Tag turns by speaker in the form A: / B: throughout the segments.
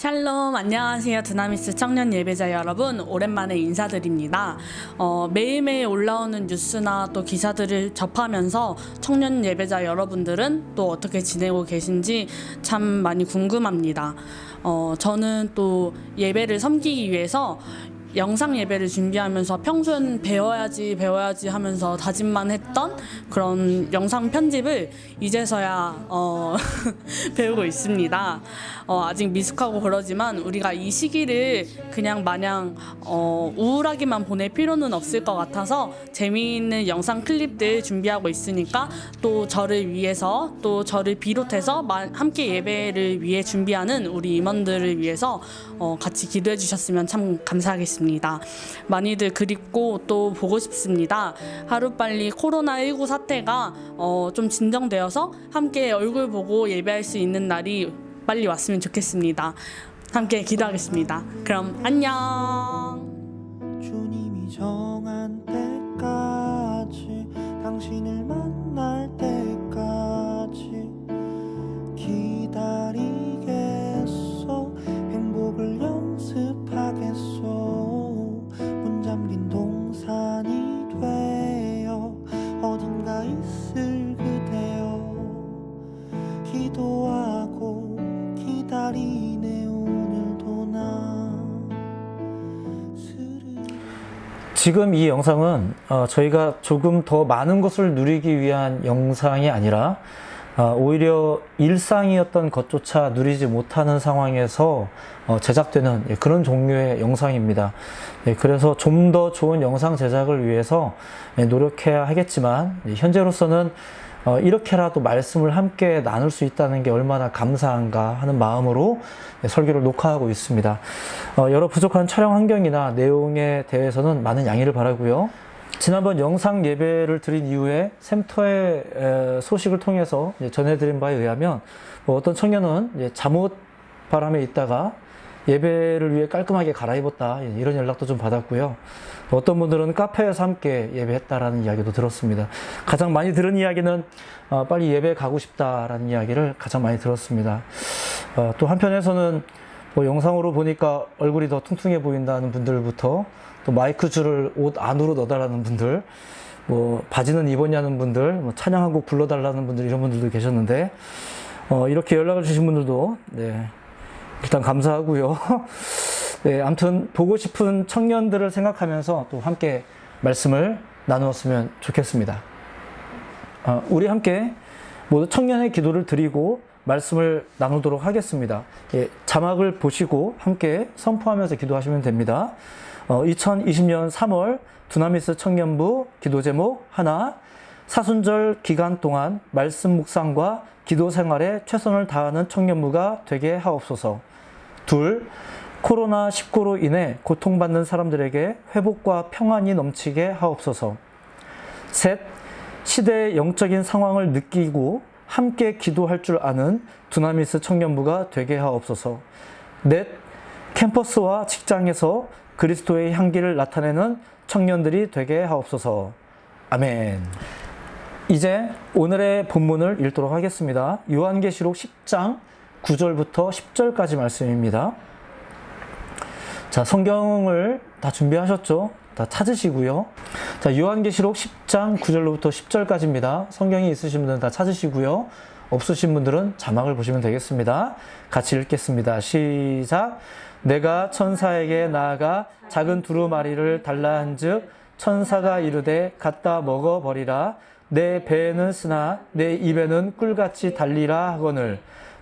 A: 샬롬, 안녕하세요. 두나미스 청년 예배자 여러분, 오랜만에 인사드립니다. 매일매일 올라오는 뉴스나 또 기사들을 접하면서 청년 예배자 여러분들은 또 어떻게 지내고 계신지 참 많이 궁금합니다. 저는 또 예배를 섬기기 위해서 영상 예배를 준비하면서 평소엔 배워야지 하면서 다짐만 했던 그런 영상 편집을 이제서야 배우고 있습니다. 아직 미숙하고 그러지만 우리가 이 시기를 그냥 마냥 우울하게만 보낼 필요는 없을 것 같아서 재미있는 영상 클립들 준비하고 있으니까 또 저를 위해서 또 저를 비롯해서 함께 예배를 위해 준비하는 우리 임원들을 위해서 같이 기도해 주셨으면 참 감사하겠습니다. 많이들 그립고 또 보고 싶습니다. 하루빨리 코로나19 사태가 좀 진정되어서 함께 얼굴 보고 예배할 수 있는 날이 빨리 왔으면 좋겠습니다. 함께 기도하겠습니다. 그럼 안녕.
B: 주님이 정한 때까지 당신을 만날 때까지 기다리겠소. 행복을 연습하겠소. 문 잠긴 동산이 되어 어딘가 있을 그대여 기도하고 기다리네 오늘도 나.
C: 지금 이 영상은 저희가 조금 더 많은 것을 누리기 위한 영상이 아니라 오히려 일상이었던 것조차 누리지 못하는 상황에서 제작되는 그런 종류의 영상입니다. 그래서 좀 더 좋은 영상 제작을 위해서 노력해야 하겠지만 현재로서는 이렇게라도 말씀을 함께 나눌 수 있다는 게 얼마나 감사한가 하는 마음으로 설교를 녹화하고 있습니다. 여러 부족한 촬영 환경이나 내용에 대해서는 많은 양해를 바라고요. 지난번 영상 예배를 드린 이후에 샘터의 소식을 통해서 전해드린 바에 의하면 어떤 청년은 잠옷 바람에 있다가 예배를 위해 깔끔하게 갈아입었다, 이런 연락도 좀 받았고요. 어떤 분들은 카페에서 함께 예배했다라는 이야기도 들었습니다. 가장 많이 들은 이야기는 빨리 예배 가고 싶다라는 이야기를 가장 많이 들었습니다. 또 한편에서는 영상으로 보니까 얼굴이 더 퉁퉁해 보인다는 분들부터 또 마이크 줄을 옷 안으로 넣어달라는 분들, 바지는 입었냐는 분들, 찬양 한 곡 불러달라는 분들, 이런 분들도 계셨는데 이렇게 연락을 주신 분들도 일단 감사하고요. 아무튼 보고 싶은 청년들을 생각하면서 또 함께 말씀을 나누었으면 좋겠습니다. 우리 함께 모두 청년의 기도를 드리고 말씀을 나누도록 하겠습니다. 자막을 보시고 함께 선포하면서 기도하시면 됩니다. 2020년 3월 두나미스 청년부 기도 제목 하나, 사순절 기간 동안 말씀 묵상과 기도 생활에 최선을 다하는 청년부가 되게 하옵소서. 둘, 코로나19로 인해 고통받는 사람들에게 회복과 평안이 넘치게 하옵소서. 셋, 시대의 영적인 상황을 느끼고 함께 기도할 줄 아는 두나미스 청년부가 되게 하옵소서. 넷, 캠퍼스와 직장에서 그리스도의 향기를 나타내는 청년들이 되게 하옵소서. 아멘. 이제 오늘의 본문을 읽도록 하겠습니다. 요한계시록 10장 9절부터 10절까지 말씀입니다. 자, 성경을 다 준비하셨죠? 다 찾으시고요. 자, 요한계시록 10장 9절로부터 10절까지입니다. 성경이 있으신 분들은 다 찾으시고요. 없으신 분들은 자막을 보시면 되겠습니다. 같이 읽겠습니다. 시작. 내가 천사에게 나아가 작은 두루마리를 달라 한즉 천사가 이르되 갖다 먹어버리라. 내 배에는 쓰나 내 입에는 꿀같이 달리라 하거늘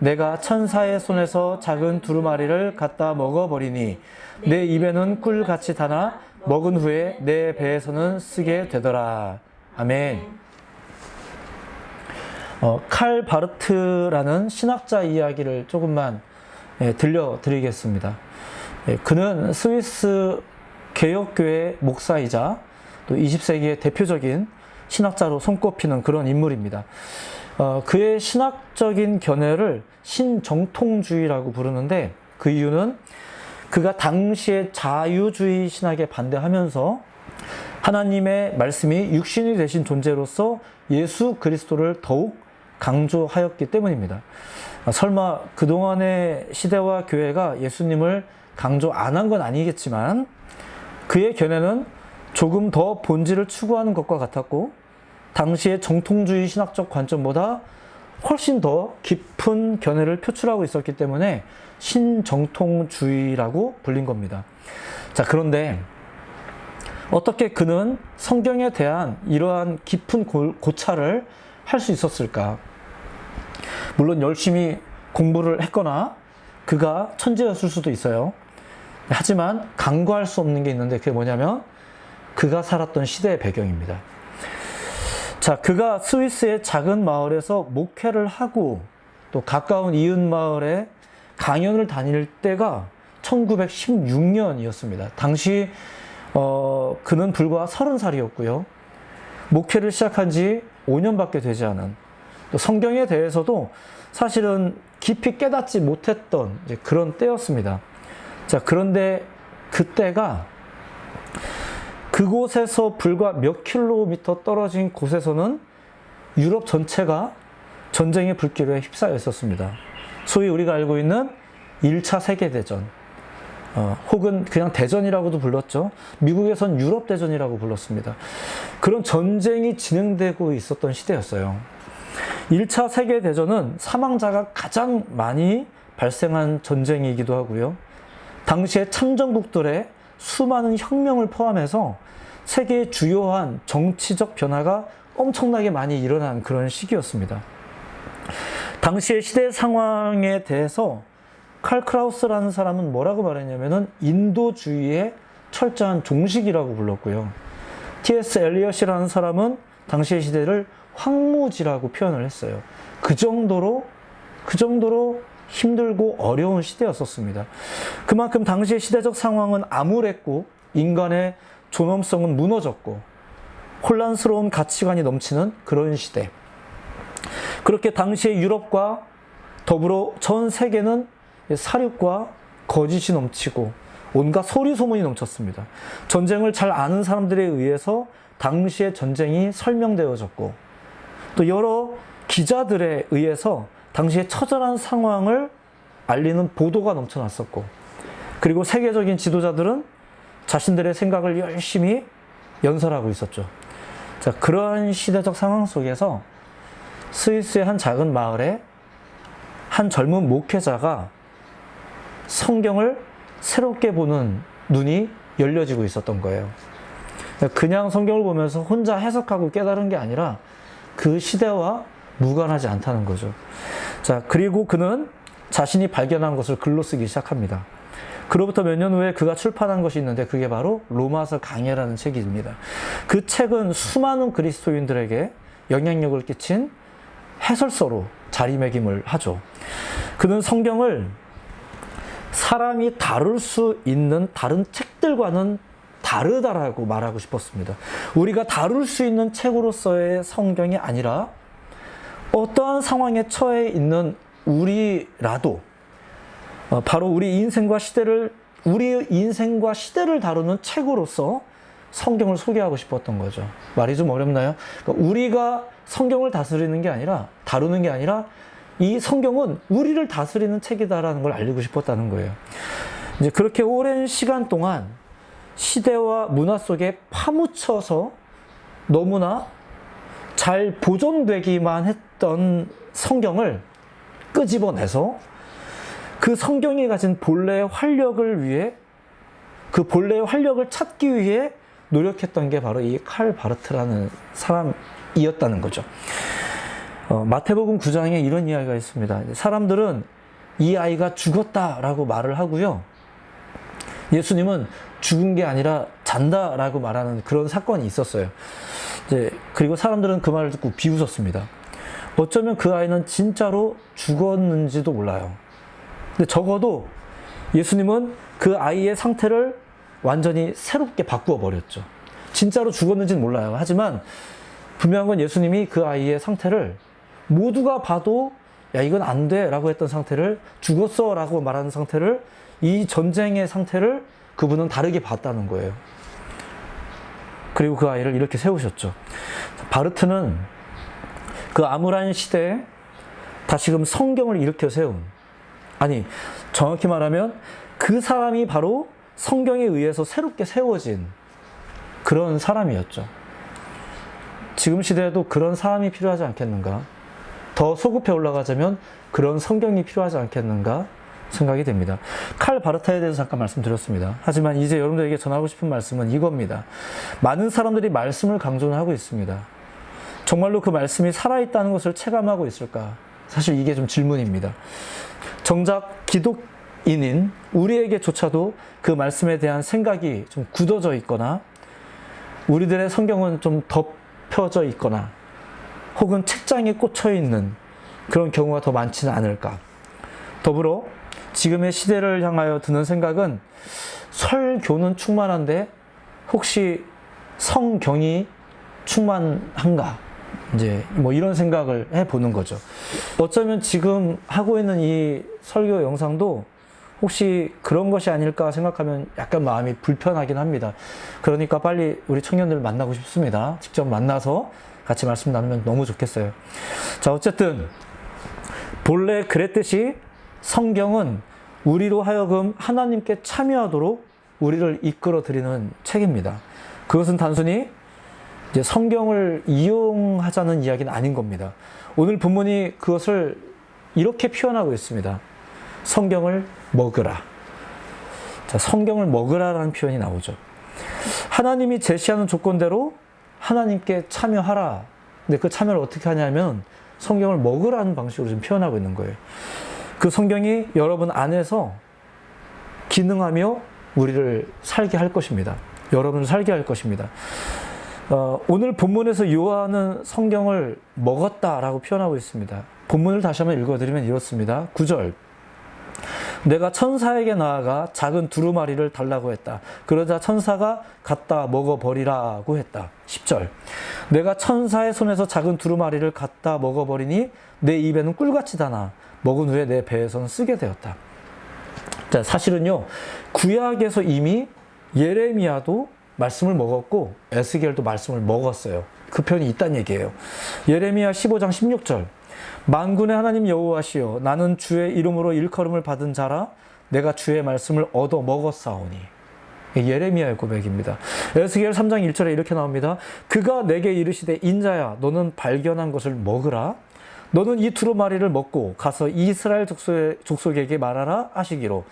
C: 내가 천사의 손에서 작은 두루마리를 갖다 먹어버리니 내 입에는 꿀같이 다나 먹은 후에 내 배에서는 쓰게 되더라. 아멘. 칼 바르트라는 신학자 이야기를 조금만 들려드리겠습니다. 그는 스위스 개혁교회 목사이자 또 20세기의 대표적인 신학자로 손꼽히는 그런 인물입니다. 그의 신학적인 견해를 신정통주의라고 부르는데 그 이유는 그가 당시의 자유주의 신학에 반대하면서 하나님의 말씀이 육신이 되신 존재로서 예수 그리스도를 더욱 강조하였기 때문입니다. 설마 그동안의 시대와 교회가 예수님을 강조 안 한 건 아니겠지만 그의 견해는 조금 더 본질을 추구하는 것과 같았고 당시의 정통주의 신학적 관점보다 훨씬 더 깊은 견해를 표출하고 있었기 때문에 신정통주의라고 불린 겁니다. 자, 그런데 어떻게 그는 성경에 대한 이러한 깊은 고찰을 할 수 있었을까? 물론 열심히 공부를 했거나 그가 천재였을 수도 있어요. 하지만 간과할 수 없는 게 있는데 그게 뭐냐면 그가 살았던 시대의 배경입니다. 자, 그가 스위스의 작은 마을에서 목회를 하고 또 가까운 이웃 마을에 강연을 다닐 때가 1916년이었습니다. 당시 그는 불과 30살이었고요. 목회를 시작한 지 5년밖에 되지 않은, 또 성경에 대해서도 사실은 깊이 깨닫지 못했던 이제 그런 때였습니다. 자, 그런데 그때가 그곳에서 불과 몇 킬로미터 떨어진 곳에서는 유럽 전체가 전쟁의 불길에 휩싸여 있었습니다. 소위 우리가 알고 있는 1차 세계대전, 혹은 그냥 대전이라고도 불렀죠. 미국에선 유럽대전이라고 불렀습니다. 그런 전쟁이 진행되고 있었던 시대였어요. 1차 세계대전은 사망자가 가장 많이 발생한 전쟁이기도 하고요. 당시에 참전국들의 수많은 혁명을 포함해서 세계의 주요한 정치적 변화가 엄청나게 많이 일어난 그런 시기였습니다. 당시의 시대 상황에 대해서 칼 크라우스라는 사람은 뭐라고 말했냐면은 인도주의의 철저한 종식이라고 불렀고요. T.S. 엘리엇이라는 사람은 당시의 시대를 황무지라고 표현을 했어요. 그 정도로 힘들고 어려운 시대였었습니다. 그만큼 당시의 시대적 상황은 암울했고 인간의 존엄성은 무너졌고 혼란스러운 가치관이 넘치는 그런 시대. 그렇게 당시의 유럽과 더불어 전 세계는 사륙과 거짓이 넘치고 온갖 소리소문이 넘쳤습니다. 전쟁을 잘 아는 사람들에 의해서 당시의 전쟁이 설명되어졌고 또 여러 기자들에 의해서 당시의 처절한 상황을 알리는 보도가 넘쳐났었고, 그리고 세계적인 지도자들은 자신들의 생각을 열심히 연설하고 있었죠. 자, 그런 시대적 상황 속에서 스위스의 한 작은 마을에 한 젊은 목회자가 성경을 새롭게 보는 눈이 열려지고 있었던 거예요. 그냥 성경을 보면서 혼자 해석하고 깨달은 게 아니라 그 시대와 무관하지 않다는 거죠. 자, 그리고 그는 자신이 발견한 것을 글로 쓰기 시작합니다. 그로부터 몇 년 후에 그가 출판한 것이 있는데 그게 바로 로마서 강해라는 책입니다. 그 책은 수많은 그리스도인들에게 영향력을 끼친 해설서로 자리매김을 하죠. 그는 성경을 사람이 다룰 수 있는 다른 책들과는 다르다라고 말하고 싶었습니다. 우리가 다룰 수 있는 책으로서의 성경이 아니라 어떠한 상황에 처해 있는 우리라도 바로 우리 인생과 시대를 다루는 책으로서 성경을 소개하고 싶었던 거죠. 말이 좀 어렵나요? 그러니까 우리가 성경을 다루는 게 아니라 이 성경은 우리를 다스리는 책이다라는 걸 알리고 싶었다는 거예요. 이제 그렇게 오랜 시간 동안 시대와 문화 속에 파묻혀서 너무나 잘 보존되기만 했던 성경을 끄집어내서 그 성경이 가진 본래의 활력을 위해, 그 본래의 활력을 찾기 위해 노력했던 게 바로 이 칼 바르트라는 사람이었다는 거죠. 마태복음 9장에 이런 이야기가 있습니다. 사람들은 이 아이가 죽었다라고 말을 하고요. 예수님은 죽은 게 아니라 잔다라고 말하는 그런 사건이 있었어요. 그리고 사람들은 그 말을 듣고 비웃었습니다. 어쩌면 그 아이는 진짜로 죽었는지도 몰라요. 근데 적어도 예수님은 그 아이의 상태를 완전히 새롭게 바꾸어 버렸죠. 진짜로 죽었는지는 몰라요. 하지만 분명한 건 예수님이 그 아이의 상태를 모두가 봐도 야 이건 안 돼 라고 했던 상태를, 죽었어 라고 말하는 상태를, 이 전쟁의 상태를 그분은 다르게 봤다는 거예요. 그리고 그 아이를 이렇게 세우셨죠. 바르트는 그 암울한 시대에 다시금 성경을 일으켜 세운, 아니 정확히 말하면 그 사람이 바로 성경에 의해서 새롭게 세워진 그런 사람이었죠. 지금 시대에도 그런 사람이 필요하지 않겠는가? 더 소급해 올라가자면 그런 성경이 필요하지 않겠는가 생각이 됩니다. 칼 바르타에 대해서 잠깐 말씀드렸습니다. 하지만 이제 여러분들에게 전하고 싶은 말씀은 이겁니다. 많은 사람들이 말씀을 강조는 하고 있습니다. 정말로 그 말씀이 살아있다는 것을 체감하고 있을까? 사실 이게 좀 질문입니다. 정작 기독인인 우리에게조차도 그 말씀에 대한 생각이 좀 굳어져 있거나 우리들의 성경은 좀 덮여져 있거나 혹은 책장에 꽂혀 있는 그런 경우가 더 많지는 않을까. 더불어 지금의 시대를 향하여 드는 생각은 설교는 충만한데 혹시 성경이 충만한가? 이제 뭐 이런 생각을 해보는 거죠. 어쩌면 지금 하고 있는 이 설교 영상도 혹시 그런 것이 아닐까 생각하면 약간 마음이 불편하긴 합니다. 그러니까 빨리 우리 청년들 만나고 싶습니다. 직접 만나서 같이 말씀 나누면 너무 좋겠어요. 자, 어쨌든 본래 그랬듯이 성경은 우리로 하여금 하나님께 참여하도록 우리를 이끌어 드리는 책입니다. 그것은 단순히 이제 성경을 이용하자는 이야기는 아닌 겁니다. 오늘 본문이 그것을 이렇게 표현하고 있습니다. 성경을 먹으라. 자, 성경을 먹으라라는 표현이 나오죠. 하나님이 제시하는 조건대로 하나님께 참여하라. 근데 그 참여를 어떻게 하냐면 성경을 먹으라는 방식으로 좀 표현하고 있는 거예요. 그 성경이 여러분 안에서 기능하며 우리를 살게 할 것입니다. 여러분을 살게 할 것입니다. 오늘 본문에서 요한은 성경을 먹었다라고 표현하고 있습니다. 본문을 다시 한번 읽어드리면 이렇습니다. 9절. 내가 천사에게 나아가 작은 두루마리를 달라고 했다. 그러자 천사가 갖다 먹어버리라고 했다. 10절. 내가 천사의 손에서 작은 두루마리를 갖다 먹어버리니 내 입에는 꿀같이 다나 먹은 후에 내 배에서는 쓰게 되었다. 자, 사실은요, 구약에서 이미 예레미야도 말씀을 먹었고 에스겔도 말씀을 먹었어요. 그 편이 있다는 얘기예요. 예레미야 15장 16절. 만군의 하나님 여호와시여, 나는 주의 이름으로 일컬음을 받은 자라. 내가 주의 말씀을 얻어 먹었사오니. 예레미야의 고백입니다. 에스겔 3장 1절에 이렇게 나옵니다. 그가 내게 이르시되 인자야, 너는 발견한 것을 먹으라. 너는 이 두루마리를 먹고 가서 이스라엘 족속에게 말하라 하시기로.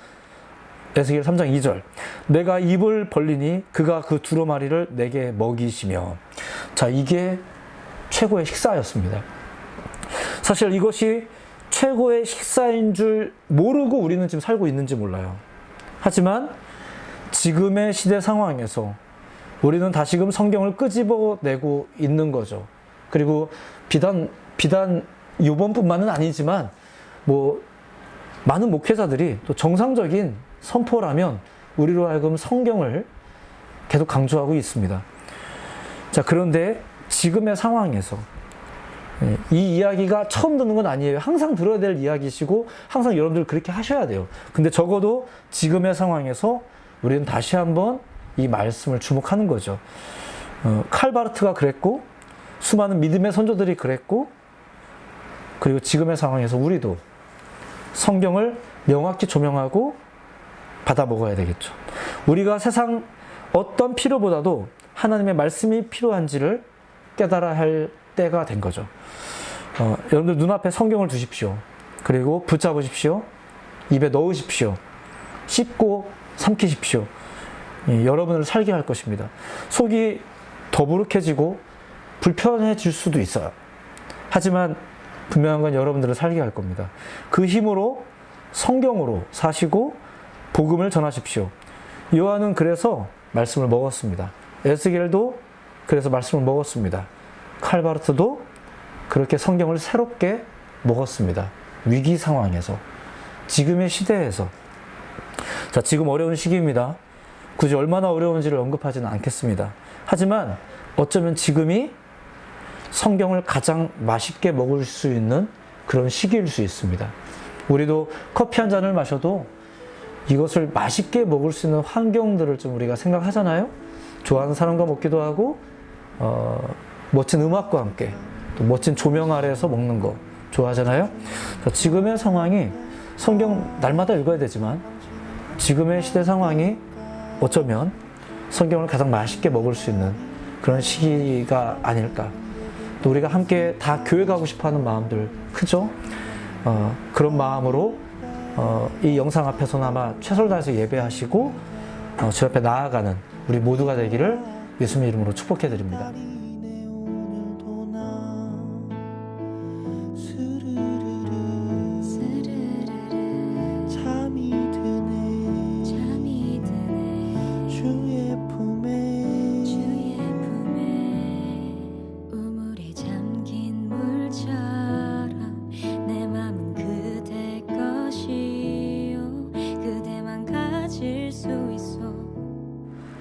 C: 에스겔 3장 2절. 내가 입을 벌리니 그가 그 두루마리를 내게 먹이시며. 자, 이게 최고의 식사였습니다. 사실 이것이 최고의 식사인 줄 모르고 우리는 지금 살고 있는지 몰라요. 하지만 지금의 시대 상황에서 우리는 다시금 성경을 끄집어내고 있는 거죠. 그리고 비단 이번뿐만은 아니지만 뭐 많은 목회자들이 또 정상적인 선포라면 우리로 하여금 성경을 계속 강조하고 있습니다. 자, 그런데 지금의 상황에서 이 이야기가 처음 듣는 건 아니에요. 항상 들어야 될 이야기시고 항상 여러분들 그렇게 하셔야 돼요. 근데 적어도 지금의 상황에서 우리는 다시 한번 이 말씀을 주목하는 거죠. 칼바르트가 그랬고 수많은 믿음의 선조들이 그랬고 그리고 지금의 상황에서 우리도 성경을 명확히 조명하고 받아 먹어야 되겠죠. 우리가 세상 어떤 필요보다도 하나님의 말씀이 필요한지를 깨달아야 할 때가 된 거죠. 여러분들 눈앞에 성경을 두십시오. 그리고 붙잡으십시오. 입에 넣으십시오. 씹고 삼키십시오. 여러분을 살게 할 것입니다. 속이 더부룩해지고 불편해질 수도 있어요. 하지만 분명한 건 여러분들을 살게 할 겁니다. 그 힘으로 성경으로 사시고 복음을 전하십시오. 요한은 그래서 말씀을 먹었습니다. 에스겔도 그래서 말씀을 먹었습니다. 칼바르트도 그렇게 성경을 새롭게 먹었습니다. 위기 상황에서, 지금의 시대에서. 자, 지금 어려운 시기입니다. 굳이 얼마나 어려운지를 언급하지는 않겠습니다. 하지만 어쩌면 지금이 성경을 가장 맛있게 먹을 수 있는 그런 시기일 수 있습니다. 우리도 커피 한 잔을 마셔도 이것을 맛있게 먹을 수 있는 환경들을 좀 우리가 생각하잖아요. 좋아하는 사람과 먹기도 하고 멋진 음악과 함께 또 멋진 조명 아래에서 먹는 거, 좋아하잖아요. 지금의 상황이 성경 날마다 읽어야 되지만 지금의 시대 상황이 어쩌면 성경을 가장 맛있게 먹을 수 있는 그런 시기가 아닐까. 또 우리가 함께 다 교회 가고 싶어하는 마음들 크죠? 그런 마음으로 이 영상 앞에서나마 최선을 다해서 예배하시고 주 앞에 나아가는 우리 모두가 되기를 예수님 이름으로 축복해 드립니다.
B: 기다리네 오늘도 나 스르르르 잠이 드네 주의 품에
D: 우물에 잠긴 물처럼 내 맘은 그대 것이요 그대만 가질 수 있어.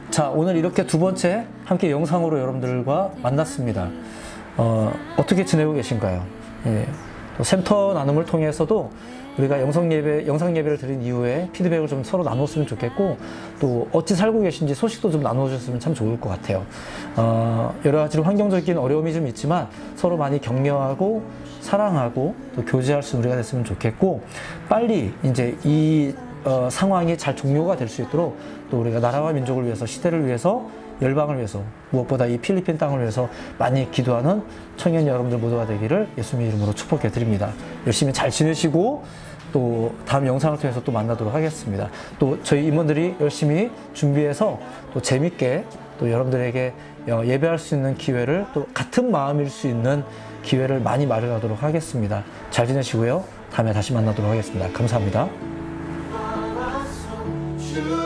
C: 자, 오늘 이렇게 두 번째 함께 영상으로 여러분들과 만났습니다. 어떻게 지내고 계신가요? 예, 또 센터 나눔을 통해서도 우리가 영상 예배를 드린 이후에 피드백을 좀 서로 나눴으면 좋겠고, 또 어찌 살고 계신지 소식도 좀 나눠주셨으면 참 좋을 것 같아요. 여러 가지로 환경적인 어려움이 좀 있지만 서로 많이 격려하고 사랑하고 또 교제할 수 있는 우리가 됐으면 좋겠고, 빨리 이제 이 상황이 잘 종료가 될 수 있도록 또 우리가 나라와 민족을 위해서, 시대를 위해서, 열방을 위해서, 무엇보다 이 필리핀 땅을 위해서 많이 기도하는 청년 여러분들 모두가 되기를 예수님 이름으로 축복해 드립니다. 열심히 잘 지내시고 또 다음 영상을 통해서 또 만나도록 하겠습니다. 또 저희 임원들이 열심히 준비해서 또 재밌게 또 여러분들에게 예배할 수 있는 기회를, 또 같은 마음일 수 있는 기회를 많이 마련하도록 하겠습니다. 잘 지내시고요. 다음에 다시 만나도록 하겠습니다. 감사합니다.
B: 주